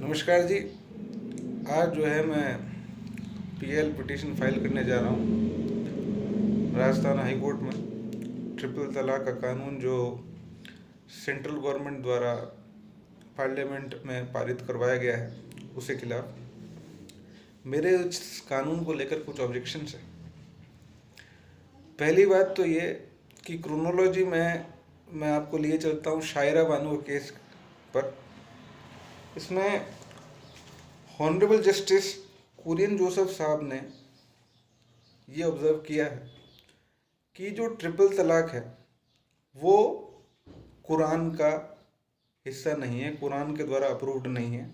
नमस्कार जी। आज जो है मैं पीएल पिटीशन फाइल करने जा रहा हूँ राजस्थान हाई कोर्ट में। ट्रिपल तलाक का कानून जो सेंट्रल गवर्नमेंट द्वारा पार्लियामेंट में पारित करवाया गया है उसके खिलाफ मेरे इस कानून को लेकर कुछ ऑब्जेक्शंस है। पहली बात तो ये कि क्रोनोलॉजी में मैं आपको लिए चलता हूँ शायरा बानो के केस पर। इसमें हॉनरेबल जस्टिस कुरियन जोसेफ साहब ने ये ऑब्ज़र्व किया है कि जो ट्रिपल तलाक है वो कुरान का हिस्सा नहीं है, कुरान के द्वारा अप्रूव्ड नहीं है।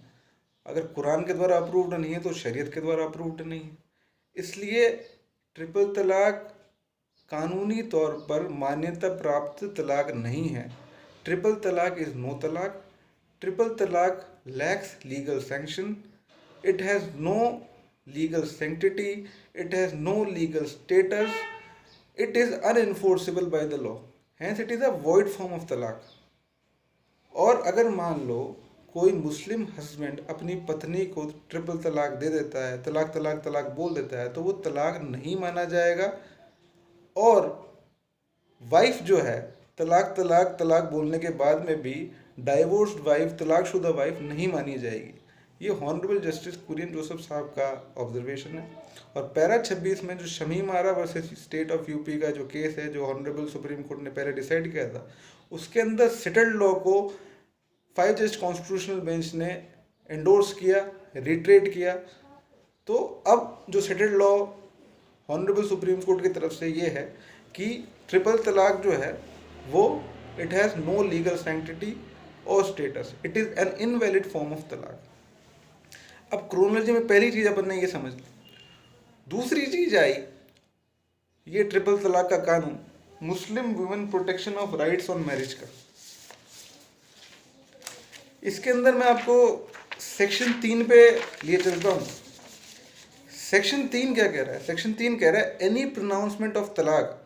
अगर कुरान के द्वारा अप्रूव्ड नहीं है तो शरीयत के द्वारा अप्रूव्ड नहीं है। इसलिए ट्रिपल तलाक कानूनी तौर पर मान्यता प्राप्त तलाक नहीं है। ट्रिपल तलाक इज़ नो तलाक। ट्रिपल तलाक lacks legal sanction. It has no legal sanctity. It has no legal status. It is unenforceable by the law. Hence, it is a void form of तलाक। और अगर मान लो कोई मुस्लिम हस्बैंड अपनी पत्नी को ट्रिपल तलाक दे देता है, तलाक तलाक तलाक बोल देता है, तो वो तलाक नहीं माना जाएगा। और वाइफ जो है तलाक तलाक तलाक बोलने के बाद में भी डाइवोर्स्ड वाइफ, तलाकशुदा वाइफ नहीं मानी जाएगी। ये हॉनरेबल जस्टिस कुरियन जोसेफ साहब का ऑब्जर्वेशन है। और पैरा 26 में जो शमीम आरा वर्सेस स्टेट ऑफ यूपी का जो केस है, जो हॉनरेबल सुप्रीम कोर्ट ने पहले डिसाइड किया था, उसके अंदर सेटल्ड लॉ को 5 जज कॉन्स्टिट्यूशनल बेंच ने एंडोर्स किया, रिट्रेट किया। तो अब जो settled law honourable supreme court की तरफ से ये है कि ट्रिपल तलाक जो है वो it has no legal sanctity और status, it is an invalid form of तलाक। अब क्रोनोलॉजी में पहली चीज़ अपन ने ये समझ ली। दूसरी चीज़ आई ये ट्रिपल तलाक का कानून Muslim women protection of rights on marriage का। इसके अंदर मैं आपको सेक्शन 3 पे लिए चलता हूँ। सेक्शन 3 क्या कह रहा है? सेक्शन 3 कह रहा है any pronouncement of talaq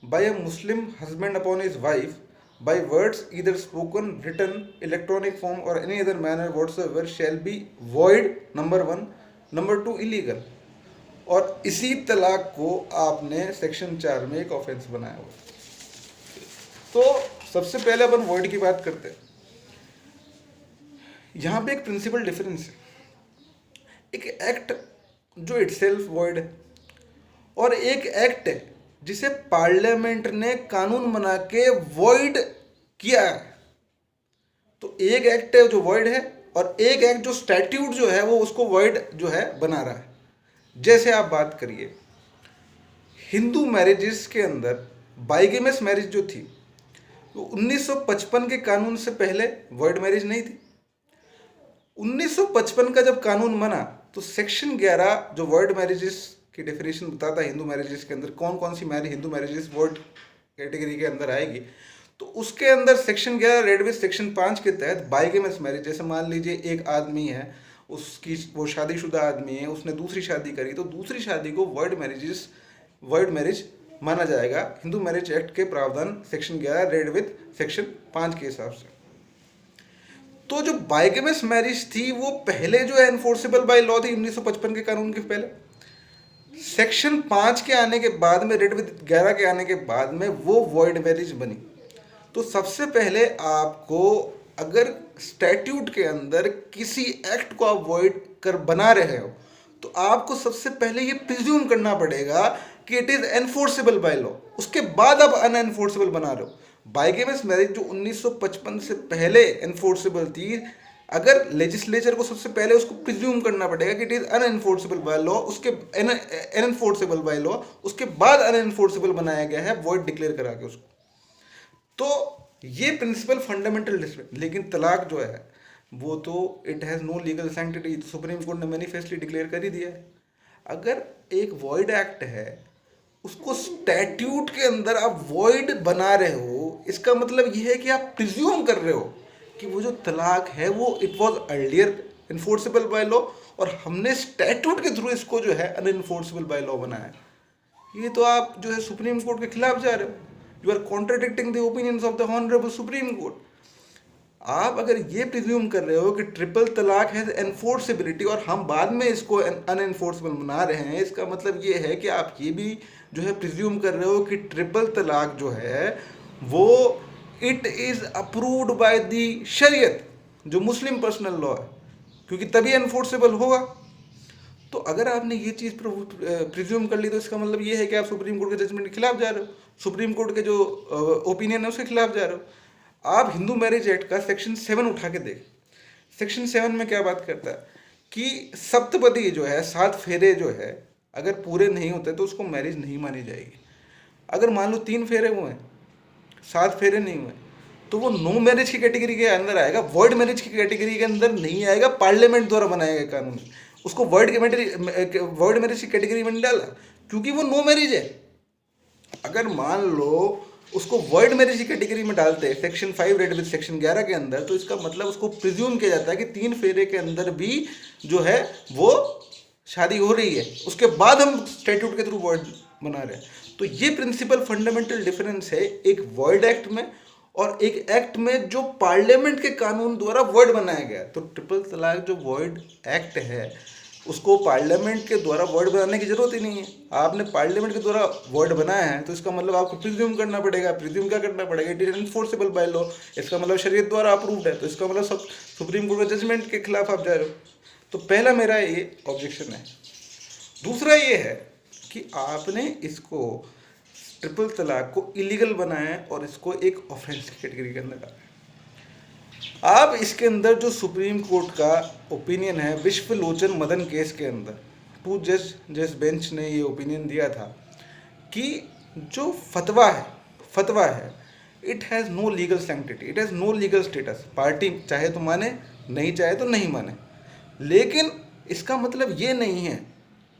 by a Muslim husband upon his wife by words either spoken, written, electronic form or any other manner whatsoever shall be void, number 1, number 2 illegal। और इसी तलाक को आपने सेक्शन 4 में एक ऑफेंस बनाया हुआ। तो सबसे पहले अपन void की बात करते हैं। यहाँ पे एक प्रिंसिपल डिफरेंस है। एक एक्ट जो इटसेल्फ void है और एक एक्ट है जिसे पार्लियामेंट ने कानून बना के वॉइड किया है। तो एक एक्ट है जो वॉइड है और एक एक्ट जो स्टैट्यूट जो है वो उसको वॉइड जो है बना रहा है। जैसे आप बात करिए हिंदू मैरिजेस के अंदर बाइगेमस मैरिज जो थी वो 1955 के कानून से पहले वॉइड मैरिज नहीं थी। 1955 का जब कानून बना तो सेक्शन 11 जो वॉइड मैरिजेस की डेफिनेशन बताता है हिंदू मैरिजेस के अंदर कौन कौन सी हिंदू मैरिजेस वॉइड कैटेगरी के अंदर आएगी, तो उसके अंदर सेक्शन 11 रेड विद सेक्शन 5 के तहत बाइगेमस मैरिज, जैसे मान लीजिए एक आदमी है, उसकी वो शादीशुदा आदमी है, उसने दूसरी शादी करी तो दूसरी शादी को वॉइड मैरिज माना जाएगा हिंदू मैरिज एक्ट के प्रावधान सेक्शन 11 रेड विद सेक्शन 5 के हिसाब से। तो जो बाइगेमस मैरिज थी वो पहले जो है एनफोर्सेबल बाय लॉ थी 1955 के कानून के पहले। सेक्शन 5 के आने के बाद में रेड विद 11 के आने के बाद में वो वॉइड मैरिज बनी। तो सबसे पहले आपको अगर स्टैट्यूट के अंदर किसी एक्ट को आप वॉइड कर बना रहे हो तो आपको सबसे पहले ये प्रिज्यूम करना पड़ेगा कि it is enforceable by law. उसके बाद आप अनएनफोर्सेबल बना रहे हो। बाइगेमस मैरिज जो 1955 से पहले एनफोर्सेबल थी, अगर लेजिस्लेचर को सबसे पहले उसको प्रिज्यूम करना पड़ेगा कि इट इज अनएनफोर्सेबल बाय लॉ, उसके अनएनफोर्सेबल बाय लॉ, उसके बाद अनएनफोर्सेबल बनाया गया है वॉइड डिक्लेयर करा के उसको। तो ये प्रिंसिपल फंडामेंटल डिफरेंस। लेकिन तलाक जो है वो तो it has no legal sanctity, Supreme Court ने मैनिफेस्टली डिक्लेयर कर ही दिया है। अगर एक वॉइड एक्ट है उसको स्टैट्यूट के अंदर आप वॉइड बना रहे हो, इसका मतलब यह है कि आप प्रिज्यूम कर रहे हो कि वो जो तलाक है वो it was earlier enforceable by law और हमने स्टैट्यूट के थ्रू इसको जो है अनइन्फोर्सेबल बाय लॉ बनाया। ये तो आप जो है सुप्रीम कोर्ट के खिलाफ जा रहे हो। You are contradicting the opinions of the honourable Supreme Court. आप अगर ये प्रिज्यूम कर रहे हो कि ट्रिपल तलाक हैज एनफोर्सेबिलिटी और हम बाद में इसको अनएनफोर्सेबल बना रहे हैं, इसका मतलब ये है कि आप ये भी जो है प्रिज्यूम कर रहे हो कि ट्रिपल तलाक जो है वो it is approved by the शरीयत, जो मुस्लिम पर्सनल लॉ है, क्योंकि तभी एनफोर्सेबल होगा। तो अगर आपने ये चीज़ प्रिज्यूम कर ली तो इसका मतलब ये है कि आप सुप्रीम कोर्ट के जजमेंट के खिलाफ जा रहे हो, सुप्रीम कोर्ट के जो ओपिनियन है उसके खिलाफ जा रहे हो। आप हिंदू मैरिज एक्ट का सेक्शन 7 उठा के देख, सेक्शन 7 में क्या बात करता है कि सप्तपदी जो है, 7 फेरे जो है, अगर पूरे नहीं होते तो उसको मैरिज नहीं मानी जाएगी। अगर मान लो 3 फेरे हुए हैं, 7 फेरे नहीं हुए, तो वो नो मैरिज की कैटेगरी के अंदर आएगा, वॉइड मैरिज की कैटेगरी के अंदर नहीं आएगा। पार्लियामेंट द्वारा बनाया गया कानून, उसको वॉइड मैरिज की कैटेगरी में नहीं डाला, क्योंकि वो नो मैरिज है। अगर मान लो उसको वॉइड मैरिज की कैटेगरी में डालते हैं सेक्शन 5 रेड विद सेक्शन 11 के अंदर, तो इसका मतलब उसको प्रिज्यूम किया जाता है कि 3 फेरे के अंदर भी जो है वो शादी हो रही है, उसके बाद हम स्टैट्यूट के थ्रू वॉइड बना रहे हैं। तो ये प्रिंसिपल फंडामेंटल डिफरेंस है एक वॉइड एक्ट में और एक एक्ट में जो पार्लियामेंट के कानून द्वारा वॉइड बनाया गया। तो ट्रिपल तलाक जो वॉइड एक्ट है उसको पार्लियामेंट के द्वारा वॉइड बनाने की जरूरत ही नहीं है। आपने पार्लियामेंट के द्वारा वॉइड बनाया है तो इसका मतलब आपको प्रिज्यूम करना पड़ेगा। प्रिज्यूम क्या करना पड़ेगा? It is enforceable by law, इसका मतलब शरीयत द्वारा अप्रूव्ड है, तो इसका मतलब सब सुप्रीम कोर्ट के जजमेंट के खिलाफ आप जा रहे हो। तो पहला मेरा ये ऑब्जेक्शन है। दूसरा ये है कि आपने इसको ट्रिपल तलाक को इलीगल बनाया है और इसको एक ऑफेंस की कैटेगरी के अंदर डाला। आप इसके अंदर जो सुप्रीम कोर्ट का ओपिनियन है विश्वलोचन मदन केस के अंदर, 2 जज बेंच ने ये ओपिनियन दिया था कि जो फतवा है it has no legal sanctity, it has no legal status. Party चाहे तो माने, नहीं चाहे तो नहीं माने, लेकिन इसका मतलब ये नहीं है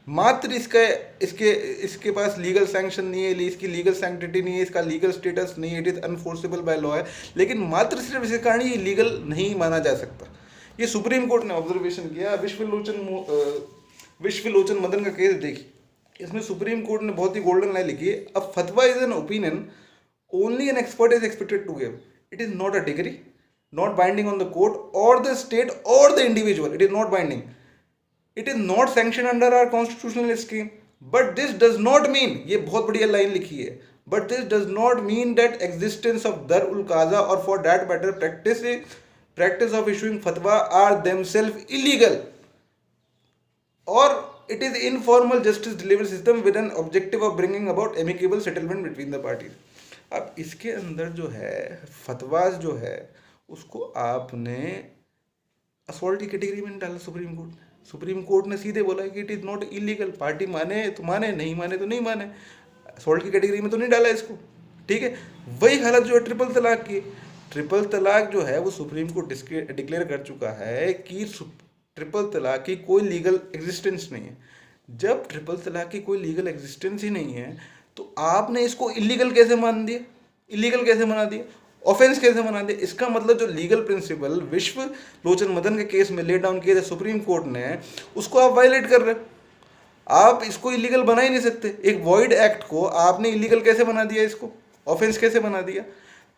मात्र इसके पास लीगल सैंक्शन नहीं है, इसकी लीगल सैंक्टिटी नहीं है, इसका लीगल स्टेटस नहीं है, इट इज़ अनफोर्सेबल बाय लॉ है, लेकिन मात्र सिर्फ इसके कारण ये लीगल नहीं माना जा सकता। ये सुप्रीम कोर्ट ने ऑब्जर्वेशन किया। विश्वलोचन मदन का केस देखिए, इसमें सुप्रीम कोर्ट ने बहुत ही गोल्डन लाइन लिखी है, a fatwa is an opinion only an expert is expected to give, it is not a decree, not binding on the court और द स्टेट और the individual, it is not binding, it is not sanctioned under our constitutional scheme, but this does not mean, ये बहुत बढ़िया line लिखी है, but this does not mean that existence of dar ul qaza or for that matter practice of issuing fatwa are themselves illegal, or it is informal justice delivery system with an objective of bringing about amicable settlement between the parties। अब इसके अंदर जो है फतवाज जो है उसको आपने assault की कैटेगरी में डाला सुप्रीम कोर्ट ने सीधे बोला कि it is not illegal, party माने तो माने, नहीं माने तो नहीं माने, असॉल्ट की कैटेगरी में तो नहीं डाला इसको, ठीक है। वही हालत जो है ट्रिपल तलाक की, ट्रिपल तलाक जो है वो सुप्रीम कोर्ट डिक्लेयर कर चुका है कि ट्रिपल तलाक की कोई लीगल एग्जिस्टेंस नहीं है। जब ट्रिपल तलाक की कोई लीगल एग्जिस्टेंस ही नहीं है तो आपने इसको इलीगल कैसे मान दिया, इलीगल कैसे बना दिया, ऑफेंस कैसे बना दिया? इसका मतलब जो लीगल प्रिंसिपल विश्वलोचन मदन के केस में ले डाउन किए थे सुप्रीम कोर्ट ने, उसको आप वायलेट कर रहे हो। आप इसको इलीगल बना ही नहीं सकते। एक वॉइड एक्ट को आपने इलीगल कैसे बना दिया, इसको ऑफेंस कैसे बना दिया?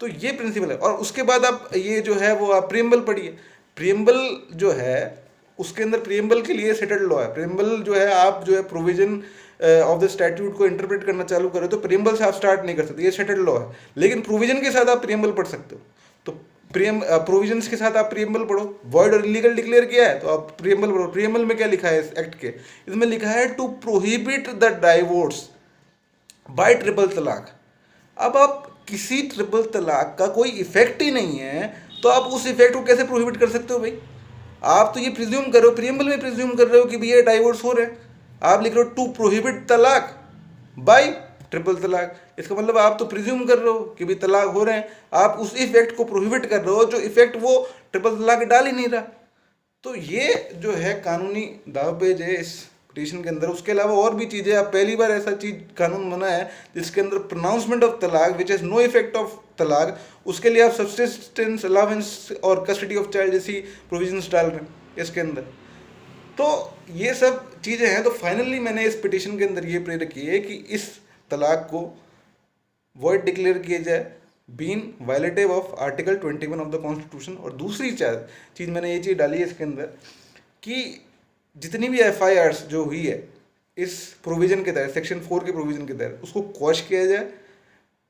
तो ये प्रिंसिपल है। और उसके बाद आप ये जो है वो आप प्रीएम्बल पढ़िए। प्रीएम्बल जो है उसके अंदर प्रीएम्बल के लिए सेटल्ड लॉ है। प्रीएम्बल जो है आप जो है प्रोविजन ऑफ द स्टैट्यूट को इंटरप्रेट करना चालू करो तो प्रीएम्बल से आप स्टार्ट नहीं कर सकते, ये सेटल्ड लॉ है। लेकिन प्रोविजन के साथ आप प्रीएम्बल पढ़ सकते हो, तो प्रोविजंस के साथ आप प्रीएम्बल पढ़ो। वॉइड और इलीगल डिक्लेयर किया है तो आप प्रीएम्बल पढ़ो। प्रीएम्बल में क्या लिखा है इस एक्ट के? इसमें लिखा है to prohibit the divorce by triple talaq. अब आप किसी ट्रिपल तलाक का कोई इफेक्ट ही नहीं है तो आप उस इफेक्ट को कैसे प्रोहिबिट कर सकते हो भाई? आप तो ये प्रिज्यूम कर रहे हो, प्रीएम्बल में प्रिज्यूम कर रहे हो कि भैया डाइवोर्स हो रहे हैं। आप लिख रहे हो टू प्रोहिबिट तलाक बाय ट्रिपल तलाक, इसका मतलब आप तो प्रिज्यूम कर रहे हो कि भी तलाक हो रहे हैं, आप उस इफेक्ट को प्रोहिबिट कर रहे हो जो इफेक्ट वो ट्रिपल तलाक डाल ही नहीं रहा। तो ये जो है कानूनी दावपेच है इस पिटीशन के अंदर। उसके अलावा और भी चीज़ें, आप पहली बार ऐसा चीज़ कानून बना है जिसके अंदर pronouncement of talaq which has no effect of talaq, उसके लिए आप सब्सिस्टेंस अलावेंस और कस्टडी ऑफ चाइल्ड जैसी प्रोविजंस डाल रहे हैं इसके अंदर। तो ये सब चीज़ें हैं। तो फाइनली मैंने इस पिटीशन के अंदर ये प्रेयर की है कि इस तलाक को वॉइड डिक्लेयर किया जाए been violative of article 21 of the constitution. और दूसरी चीज़ मैंने ये चीज़ डाली है इसके अंदर कि जितनी भी FIRs जो हुई है इस प्रोविज़न के तहत, सेक्शन 4 के प्रोविज़न के तहत, उसको क्वॉश किया जाए।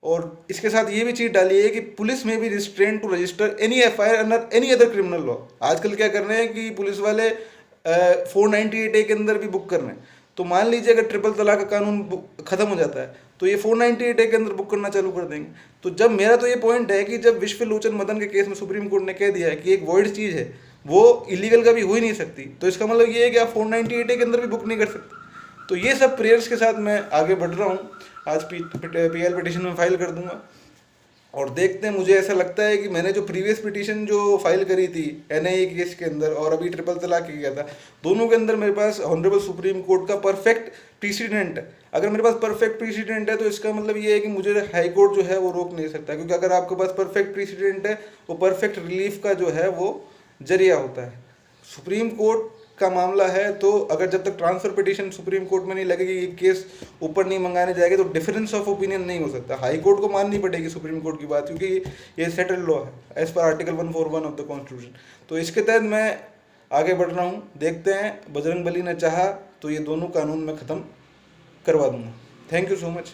और इसके साथ ये भी चीज़ डाली है कि पुलिस में भी restrain to register any FIR under any other criminal law. आजकल क्या कर रहे हैं कि पुलिस वाले 498A के अंदर भी बुक कर रहे हैं। तो मान लीजिए अगर ट्रिपल तलाक का कानून खत्म हो जाता है तो ये 498A के अंदर बुक करना चालू कर देंगे। तो जब मेरा तो ये पॉइंट है कि जब विश्वलोचन मदन के केस में सुप्रीम कोर्ट ने कह दिया है कि एक वॉइड चीज़ है वो इलीगल कभी हो ही नहीं सकती, तो इसका मतलब ये है कि आप 498A के अंदर भी बुक नहीं कर सकते। तो ये सब प्रेयर्स के साथ मैं आगे बढ़ रहा हूँ। आज PL पिटिशन में फाइल कर दूंगा और देखते हैं। मुझे ऐसा लगता है कि मैंने जो प्रीवियस पिटीशन जो फाइल करी थी NIA केस के अंदर और अभी ट्रिपल तलाक की किया था, दोनों के अंदर मेरे पास ऑनरेबल सुप्रीम कोर्ट का परफेक्ट प्रीसिडेंट है। अगर मेरे पास परफेक्ट प्रीसिडेंट है तो इसका मतलब ये है कि मुझे हाई कोर्ट जो है वो रोक नहीं सकता, क्योंकि अगर आपके पास परफेक्ट प्रीसिडेंट है वो परफेक्ट रिलीफ का जो है वो जरिया होता है। सुप्रीम कोर्ट का मामला है तो अगर जब तक ट्रांसफर पिटीशन सुप्रीम कोर्ट में नहीं लगेगी, ये केस ऊपर नहीं मंगाने जाएगी, तो डिफरेंस ऑफ ओपिनियन नहीं हो सकता। हाई कोर्ट को माननी पड़ेगी सुप्रीम कोर्ट की बात, क्योंकि ये सेटल्ड लॉ है as per article 141 of the constitution. तो इसके तहत मैं आगे बढ़ रहा हूँ। देखते हैं, बजरंग बली ने चाहा तो ये दोनों कानून मैं ख़त्म करवा दूंगा। Thank you so much.